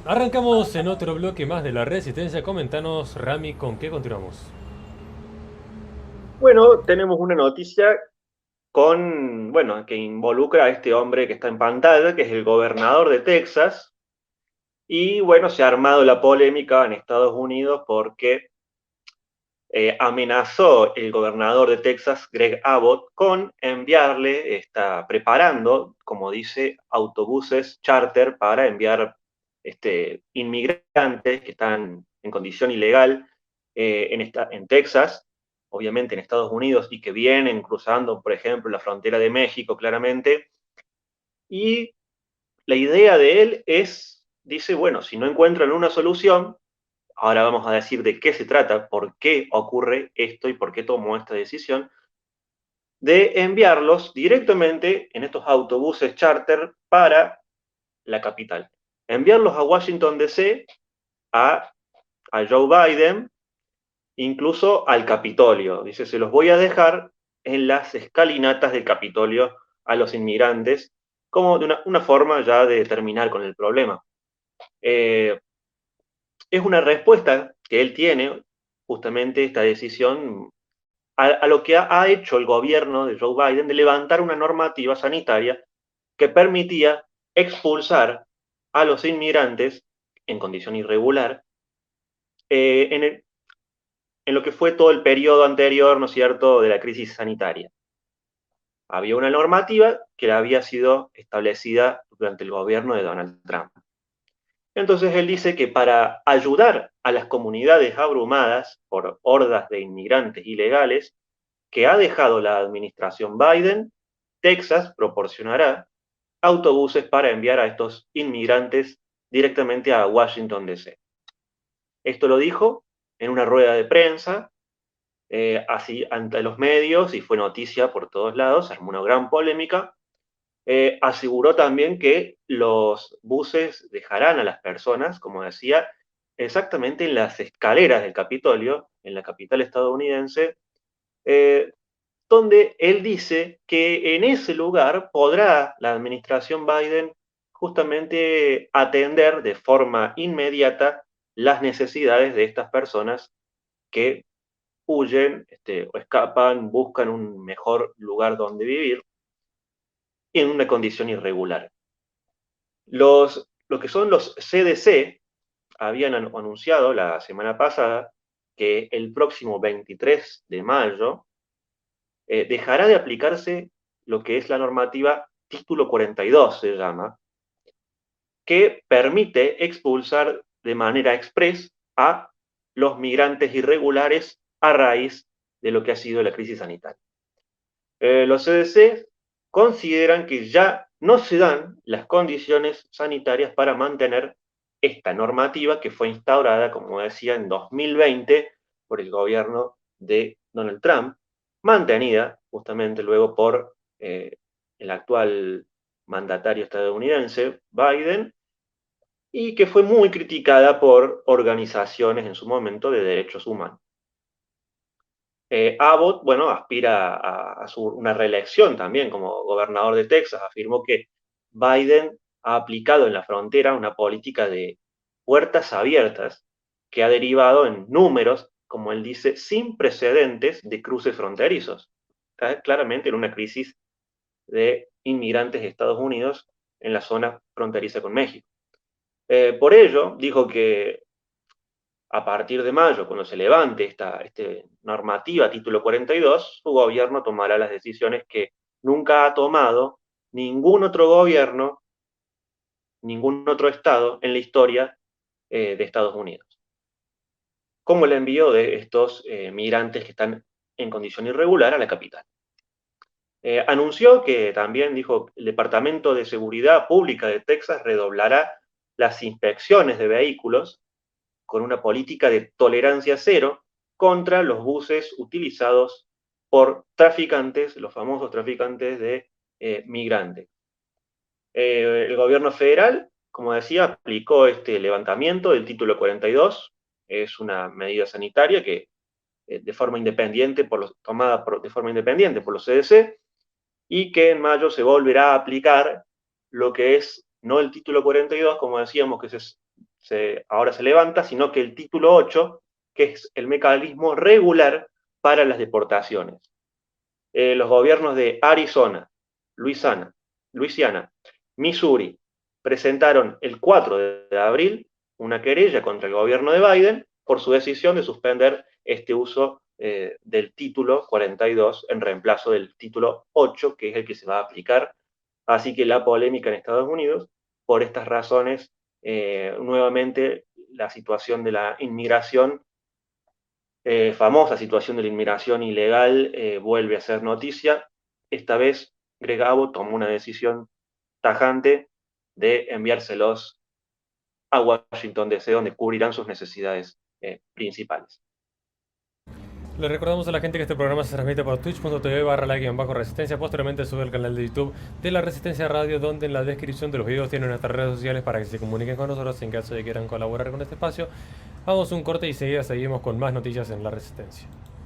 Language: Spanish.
Arrancamos en otro bloque más de la Resistencia. Comentanos, Rami, ¿con qué continuamos? Bueno, tenemos una noticia bueno, que involucra a este hombre que está en pantalla, que es el gobernador de Texas. Y bueno, se ha armado la polémica en Estados Unidos porque amenazó el gobernador de Texas, Greg Abbott, con enviarle, está preparando, como dice, autobuses charter para enviar inmigrantes que están en condición ilegal en Texas, obviamente en Estados Unidos, y que vienen cruzando, por ejemplo, la frontera de México claramente. Y la idea de él es, dice, bueno, si no encuentran una solución, ahora vamos a decir de qué se trata, por qué ocurre esto y por qué tomó esta decisión, de enviarlos directamente en estos autobuses charter para la capital. Enviarlos a Washington, D.C., a, a Joe Biden, incluso al Capitolio. Dice, se los voy a dejar en las escalinatas del Capitolio a los inmigrantes, como de una forma ya de terminar con el problema. Eh, es una respuesta que él tiene, justamente esta decisión, a lo que ha hecho el gobierno de Joe Biden de levantar una normativa sanitaria que permitía expulsar a los inmigrantes en condición irregular eh, en, el- en lo que fue todo el periodo anterior, ¿no es cierto?, de la crisis sanitaria. Había una normativa que había sido establecida durante el gobierno de Donald Trump. Entonces él dice que para ayudar a las comunidades abrumadas por hordas de inmigrantes ilegales que ha dejado la administración Biden, Texas proporcionará autobuses para enviar a estos inmigrantes directamente a Washington, D.C. Esto lo dijo en una rueda de prensa, así ante los medios, y fue noticia por todos lados, armó una gran polémica. Aseguró también que los buses dejarán a las personas, como decía, exactamente en las escaleras del Capitolio, en la capital estadounidense, eh, donde él dice que en ese lugar podrá la administración Biden justamente atender de forma inmediata las necesidades de estas personas que huyen o escapan, buscan un mejor lugar donde vivir en una condición irregular. Lo que son los CDC habían anunciado la semana pasada que el próximo 23 de mayo dejará de aplicarse lo que es la normativa Título 42, se llama, que permite expulsar de manera express a los migrantes irregulares a raíz de lo que ha sido la crisis sanitaria. Los CDC consideran que ya no se dan las condiciones sanitarias para mantener esta normativa que fue instaurada, como decía, en 2020 por el gobierno de Donald Trump, mantenida justamente luego por el actual mandatario estadounidense, Biden, y que fue muy criticada por organizaciones en su momento de derechos humanos. Abbott, bueno, aspira una reelección también como gobernador de Texas. Afirmó que Biden ha aplicado en la frontera una política de puertas abiertas que ha derivado en números, como él dice, sin precedentes de cruces fronterizos. Está claramente en una crisis de inmigrantes de Estados Unidos en la zona fronteriza con México. Por ello, dijo que a partir de mayo, cuando se levante esta normativa título 42, su gobierno tomará las decisiones que nunca ha tomado ningún otro gobierno, ningún otro estado en la historia de Estados Unidos. Como el envío de estos migrantes que están en condición irregular a la capital. Anunció que también, dijo, el Departamento de Seguridad Pública de Texas redoblará las inspecciones de vehículos con una política de tolerancia cero contra los buses utilizados por traficantes, los famosos traficantes de migrantes. El gobierno federal, como decía, aplicó este levantamiento del título 42, es una medida sanitaria que de forma independiente tomada de forma independiente por los CDC, y que en mayo se volverá a aplicar lo que es no el título 42, como decíamos, que ahora se levanta, sino que el título 8, que es el mecanismo regular para las deportaciones. Los gobiernos de Arizona, Luisiana, Missouri, presentaron el 4 de abril una querella contra el gobierno de Biden por su decisión de suspender este uso del título 42 en reemplazo del título 8, que es el que se va a aplicar. Así que la polémica en Estados Unidos, por estas razones, nuevamente la situación de la inmigración, famosa situación de la inmigración ilegal, vuelve a ser noticia. Esta vez Greg Abbott tomó una decisión tajante de enviárselos a Washington DC, donde cubrirán sus necesidades principales. Le recordamos a la gente que este programa se transmite por twitch.tv/la-resistencia. Posteriormente sube al canal de YouTube de La Resistencia Radio, donde en la descripción de los videos tienen nuestras redes sociales para que se comuniquen con nosotros en caso de que quieran colaborar con este espacio. Vamos a un corte y seguimos con más noticias en La Resistencia.